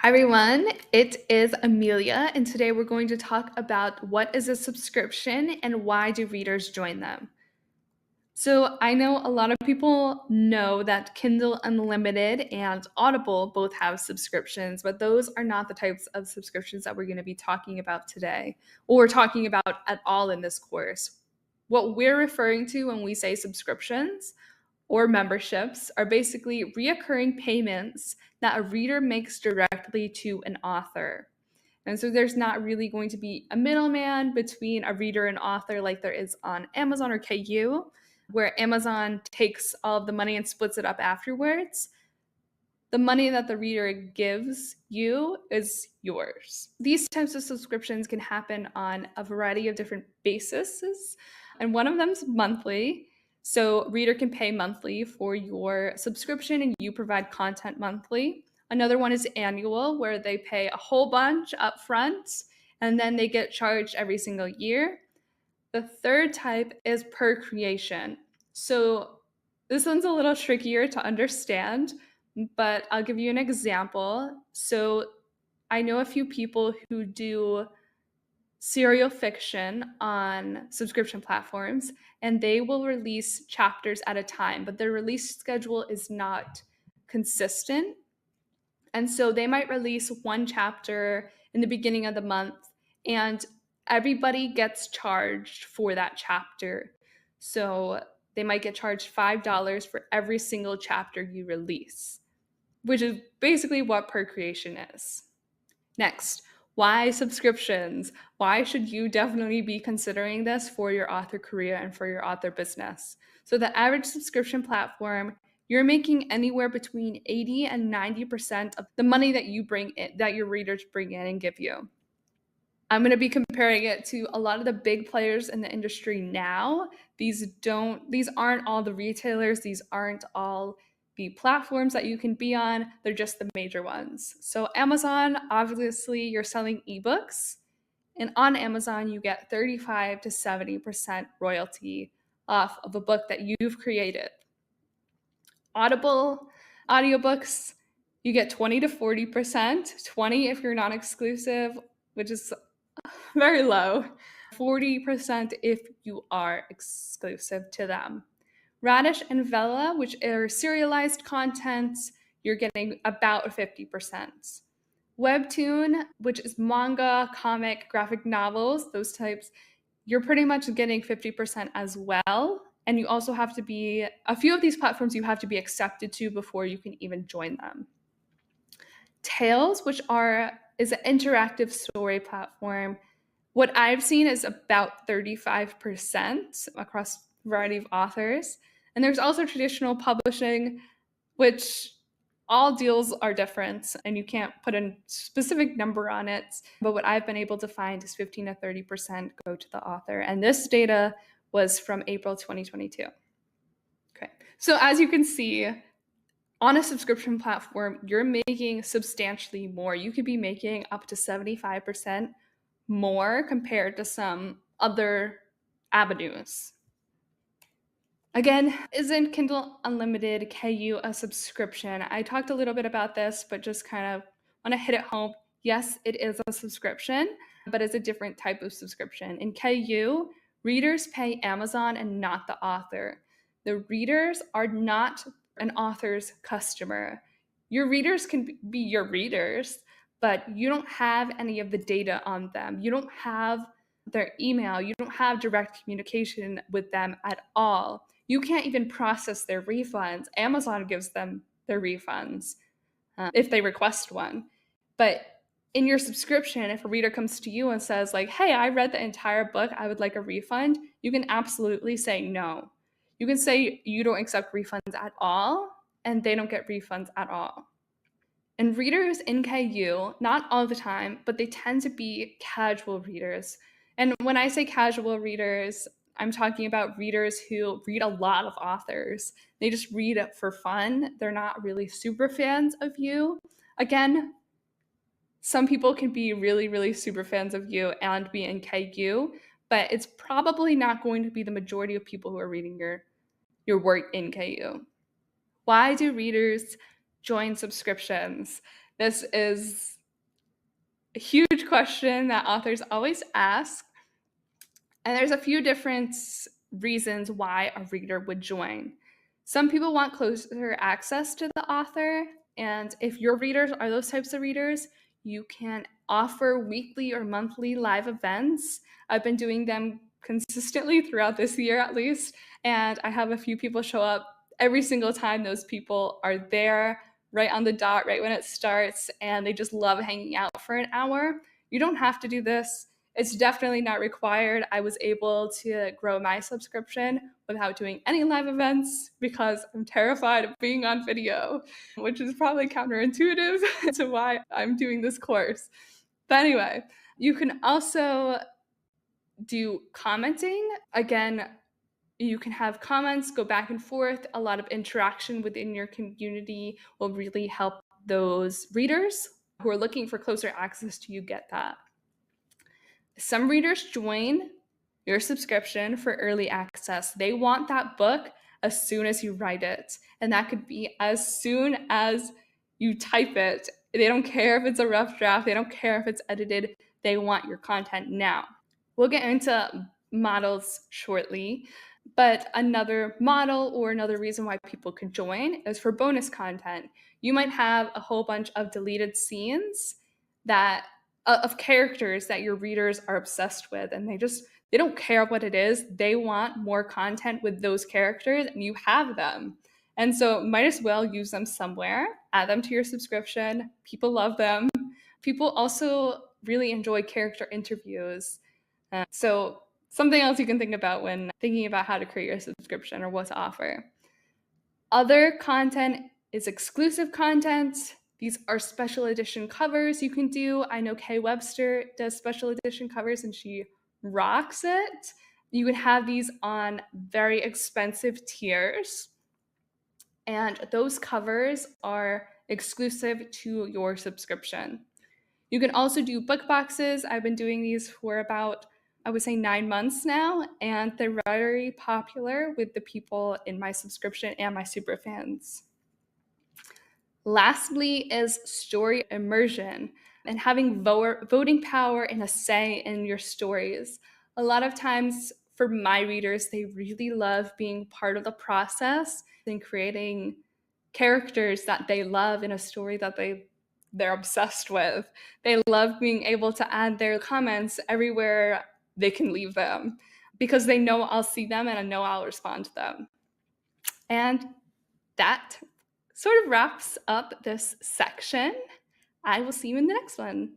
Hi everyone, it is Emilia, and today we're going to talk about what is a subscription and why do readers join them. So, I know a lot of people know that Kindle Unlimited and Audible both have subscriptions, but those are not the types of subscriptions that we're going to be talking about today or talking about at all in this course. What we're referring to when we say subscriptions or memberships are basically reoccurring payments that a reader makes directly to an author. And so there's not really going to be a middleman between a reader and author like there is on Amazon or KU, where Amazon takes all of the money and splits it up afterwards. The money that the reader gives you is yours. These types of subscriptions can happen on a variety of different bases, and one of them is monthly. So, reader can pay monthly for your subscription and you provide content monthly. Another one is annual, where they pay a whole bunch up front and then they get charged every single year. The third type is per creation. So, this one's a little trickier to understand, but I'll give you an example. So, I know a few people who do serial fiction on subscription platforms, and they will release chapters at a time, but their release schedule is not consistent. And so they might release one chapter in the beginning of the month, and everybody gets charged for that chapter. So they might get charged $5 for every single chapter you release, which is basically what per creation is. Next, why subscriptions? Why should you definitely be considering this for your author career and for your author business? So, the average subscription platform, you're making anywhere between 80 and 90% of the money that you bring in, that your readers bring in and give you. I'm going to be comparing it to a lot of the big players in the industry now. These aren't all the retailers, these aren't all the platforms that you can be on. They're just the major ones. So Amazon, obviously you're selling ebooks, and on Amazon you get 35 to 70% royalty off of a book that you've created. Audible audiobooks, you get 20 to 40%, 20 if you're not exclusive, which is very low, 40% if you are exclusive to them. Radish and Vella, which are serialized content, you're getting about 50%. Webtoon, which is manga, comic, graphic novels, those types, you're pretty much getting 50% as well. And you also have to be, a few of these platforms you have to be accepted to before you can even join them. Tales, which is an interactive story platform, what I've seen is about 35% across a variety of authors. And there's also traditional publishing, which all deals are different and you can't put a specific number on it. But what I've been able to find is 15 to 30% go to the author. And this data was from April 2022. Okay. So as you can see, on a subscription platform, you're making substantially more. You could be making up to 75% more compared to some other avenues. Again, isn't Kindle Unlimited KU a subscription? I talked a little bit about this, but just kind of want to hit it home. Yes, it is a subscription, but it's a different type of subscription. In KU, readers pay Amazon and not the author. The readers are not an author's customer. Your readers can be your readers, but you don't have any of the data on them. You don't have their email. You don't have direct communication with them at all. You can't even process their refunds. Amazon gives them their refunds if they request one. But in your subscription, if a reader comes to you and says, like, hey, I read the entire book, I would like a refund, you can absolutely say no. You can say you don't accept refunds at all, and they don't get refunds at all. And readers in KU, not all the time, but they tend to be casual readers. And when I say casual readers, I'm talking about readers who read a lot of authors. They just read it for fun. They're not really super fans of you. Again, some people can be really, really super fans of you and be in KU, but it's probably not going to be the majority of people who are reading your work in KU. Why do readers join subscriptions? This is a huge question that authors always ask. And there's a few different reasons why a reader would join. Some people want closer access to the author. And if your readers are those types of readers, you can offer weekly or monthly live events. I've been doing them consistently throughout this year at least. And I have a few people show up every single time. Those people are there right on the dot, right when it starts, and they just love hanging out for an hour. You don't have to do this. It's definitely not required. I was able to grow my subscription without doing any live events because I'm terrified of being on video, which is probably counterintuitive to why I'm doing this course. But anyway, you can also do commenting. Again, you can have comments, go back and forth. A lot of interaction within your community will really help those readers who are looking for closer access to you get that. Some readers join your subscription for early access. They want that book as soon as you write it. And that could be as soon as you type it. They don't care if it's a rough draft. They don't care if it's edited. They want your content now. We'll get into models shortly. But another model or another reason why people can join is for bonus content. You might have a whole bunch of deleted scenes that of characters that your readers are obsessed with, and they don't care what it is. They want more content with those characters, and you have them. And so might as well use them somewhere, add them to your subscription. People love them. People also really enjoy character interviews. So something else you can think about when thinking about how to create your subscription or what to offer. Other content is exclusive content. These are special edition covers you can do. I know Kay Webster does special edition covers and she rocks it. You can have these on very expensive tiers. And those covers are exclusive to your subscription. You can also do book boxes. I've been doing these for about, I would say, 9 months now, and they're very popular with the people in my subscription and my super fans. Lastly is story immersion and having voting power and a say in your stories. A lot of times for my readers, they really love being part of the process and creating characters that they love in a story that they're obsessed with. They love being able to add their comments everywhere they can leave them because they know I'll see them and I know I'll respond to them. And that sort of wraps up this section. I will see you in the next one.